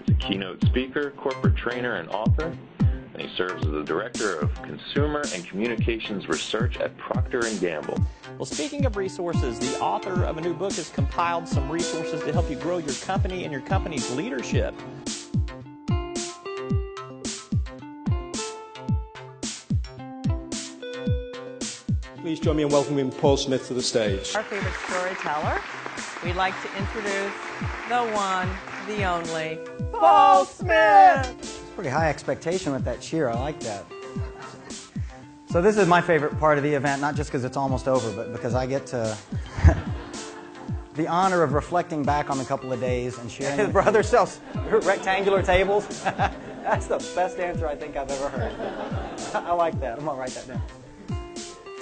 He's a keynote speaker, corporate trainer, and author, and he serves as the Director of Consumer and Communications Research at Procter & Gamble. Well, speaking of resources, the author of a new book has compiled some resources to help you grow your company and your company's leadership. Please join me in welcoming Paul Smith to the stage. Our favorite storyteller. We'd like to introduce the one, the only, Paul Smith! It's pretty high expectation with that cheer. I like that. So this is my favorite part of the event, not just because it's almost over, but because I get to the honor of reflecting back on a couple of days and sharing. His brother sells rectangular tables. That's the best answer I think I've ever heard. I like that. I'm going to write that down.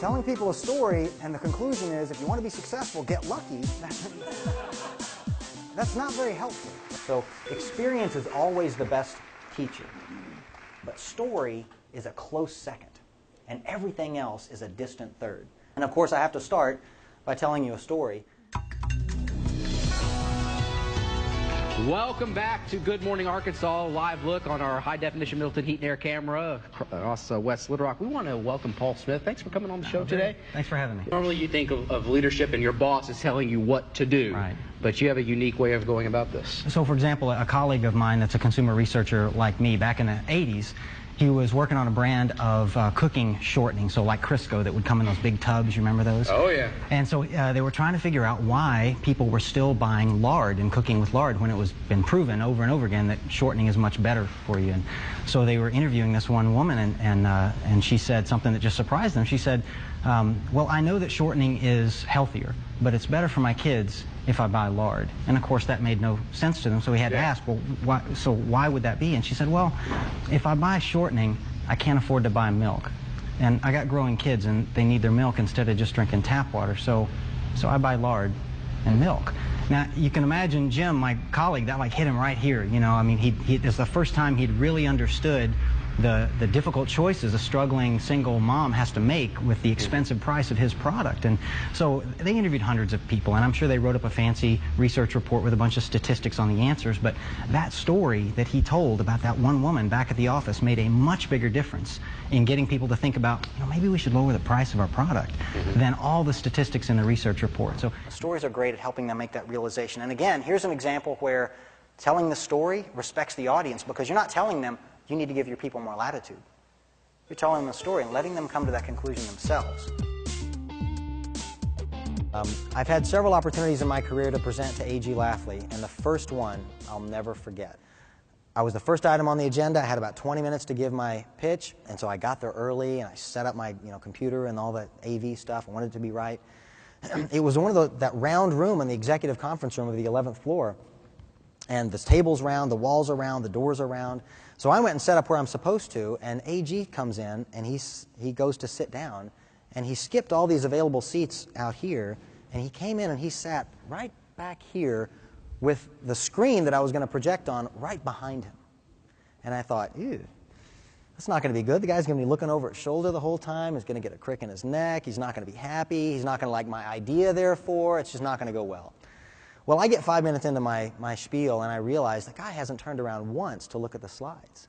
Telling people a story, and the conclusion is, if you want to be successful, get lucky. That's not very helpful. So experience is always the best teacher, but story is a close second, and everything else is a distant third. And of course, I have to start by telling you a story. Welcome back to Good Morning Arkansas, live look on our high-definition Milton heat and air camera across West Little Rock. We want to welcome Paul Smith. Thanks for coming on the show today. Thanks for having me. Normally you think of leadership and your boss is telling you what to do, right? But you have a unique way of going about this. So for example, a colleague of mine that's a consumer researcher like me back in the 80s, he was working on a brand of cooking shortening, so like Crisco that would come in those big tubs, you remember those? Oh, yeah. And so they were trying to figure out why people were still buying lard and cooking with lard when it was been proven over and over again that shortening is much better for you. And so they were interviewing this one woman, and she said something that just surprised them. She said, well, I know that shortening is healthier, but it's better for my kids if I buy lard. And of course that made no sense to them, so we had to ask, well, why would that be? And she said, well, if I buy shortening, I can't afford to buy milk. And I got growing kids and they need their milk instead of just drinking tap water, so I buy lard and milk. Now, you can imagine Jim, my colleague, that like hit him right here. You know, I mean, it's the first time he'd really understood the difficult choices a struggling single mom has to make with the expensive price of his product. And so they interviewed hundreds of people, and I'm sure they wrote up a fancy research report with a bunch of statistics on the answers, but that story that he told about that one woman back at the office made a much bigger difference in getting people to think about, you know, maybe we should lower the price of our product than all the statistics in the research report. So stories are great at helping them make that realization. And again, here's an example where telling the story respects the audience, because you're not telling them you need to give your people more latitude. You're telling them a story and letting them come to that conclusion themselves. I've had several opportunities in my career to present to A.G. Lafley, and the first one I'll never forget. I was the first item on the agenda. I had about 20 minutes to give my pitch, and so I got there early, and I set up my computer and all the AV stuff. I wanted it to be right. It was one of that round room in the executive conference room of the 11th floor, and the table's round, the walls are round, the doors are round. So I went and set up where I'm supposed to, and AG comes in, and he goes to sit down, and he skipped all these available seats out here, and he came in and he sat right back here with the screen that I was going to project on right behind him. And I thought, ew, that's not going to be good. The guy's going to be looking over his shoulder the whole time. He's going to get a crick in his neck. He's not going to be happy. He's not going to like my idea, therefore. It's just not going to go well. Well, I get 5 minutes into my spiel, and I realize the guy hasn't turned around once to look at the slides.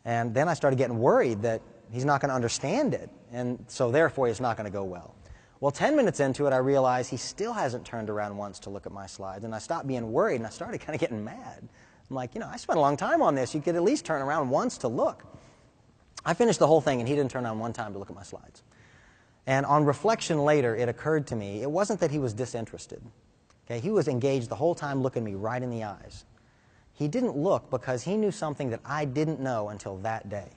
And then I started getting worried that he's not going to understand it, and so therefore it's not going to go well. Well, 10 minutes into it, I realized he still hasn't turned around once to look at my slides, and I stopped being worried, and I started kind of getting mad. I'm like, I spent a long time on this. You could at least turn around once to look. I finished the whole thing, and he didn't turn around one time to look at my slides. And on reflection later, it occurred to me, it wasn't that he was disinterested. Okay, he was engaged the whole time looking me right in the eyes. He didn't look because he knew something that I didn't know until that day.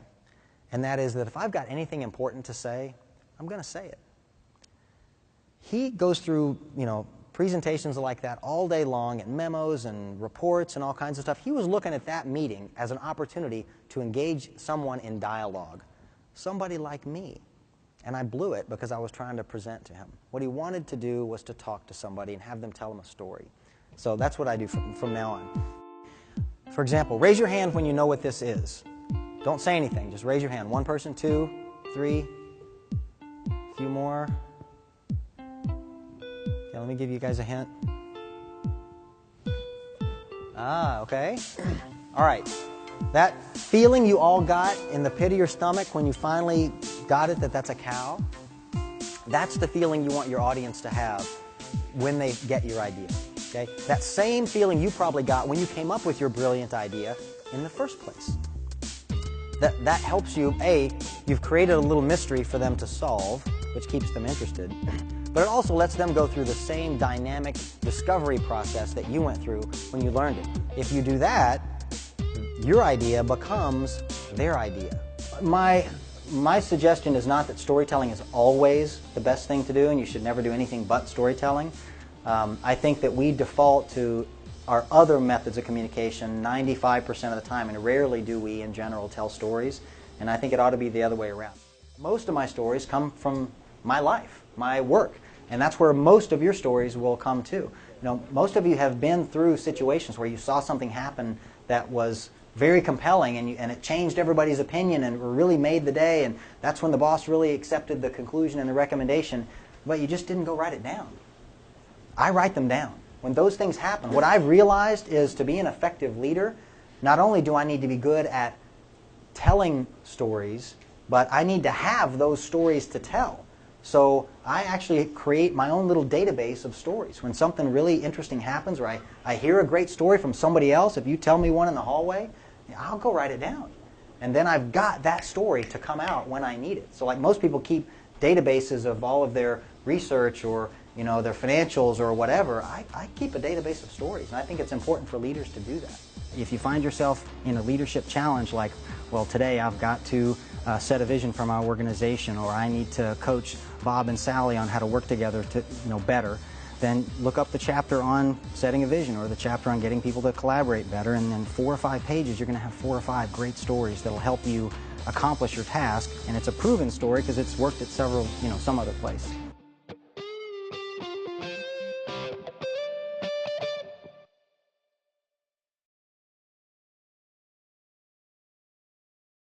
And that is that if I've got anything important to say, I'm going to say it. He goes through, presentations like that all day long and memos and reports and all kinds of stuff. He was looking at that meeting as an opportunity to engage someone in dialogue, somebody like me. And I blew it because I was trying to present to him. What he wanted to do was to talk to somebody and have them tell him a story. So that's what I do from now on. For example, raise your hand when you know what this is. Don't say anything. Just raise your hand. One person, two, three, a few more. Okay, let me give you guys a hint. Ah, okay. All right. That feeling you all got in the pit of your stomach when you finally got it that that's a cow, that's the feeling you want your audience to have when they get your idea. Okay? That same feeling you probably got when you came up with your brilliant idea in the first place. That helps you, you've created a little mystery for them to solve, which keeps them interested, but it also lets them go through the same dynamic discovery process that you went through when you learned it. If you do that, your idea becomes their idea. My suggestion is not that storytelling is always the best thing to do, and you should never do anything but storytelling. I think that we default to our other methods of communication 95% of the time, and rarely do we, in general, tell stories. And I think it ought to be the other way around. Most of my stories come from my life, my work, and that's where most of your stories will come too. You know, most of you have been through situations where you saw something happen that was very compelling, and it changed everybody's opinion and really made the day, and that's when the boss really accepted the conclusion and the recommendation, but you just didn't go write it down. I write them down. When those things happen, what I've realized is to be an effective leader, not only do I need to be good at telling stories, but I need to have those stories to tell. So I actually create my own little database of stories. When something really interesting happens, or I hear a great story from somebody else, if you tell me one in the hallway, I'll go write it down. And then I've got that story to come out when I need it. So like most people keep databases of all of their research or their financials or whatever, I keep a database of stories. And I think it's important for leaders to do that. If you find yourself in a leadership challenge like, well, today I've got to set a vision for my organization, or I need to coach Bob and Sally on how to work together to better, then look up the chapter on setting a vision or the chapter on getting people to collaborate better, and then 4 or 5 pages you're going to have 4 or 5 great stories that'll help you accomplish your task, and it's a proven story because it's worked at some other place.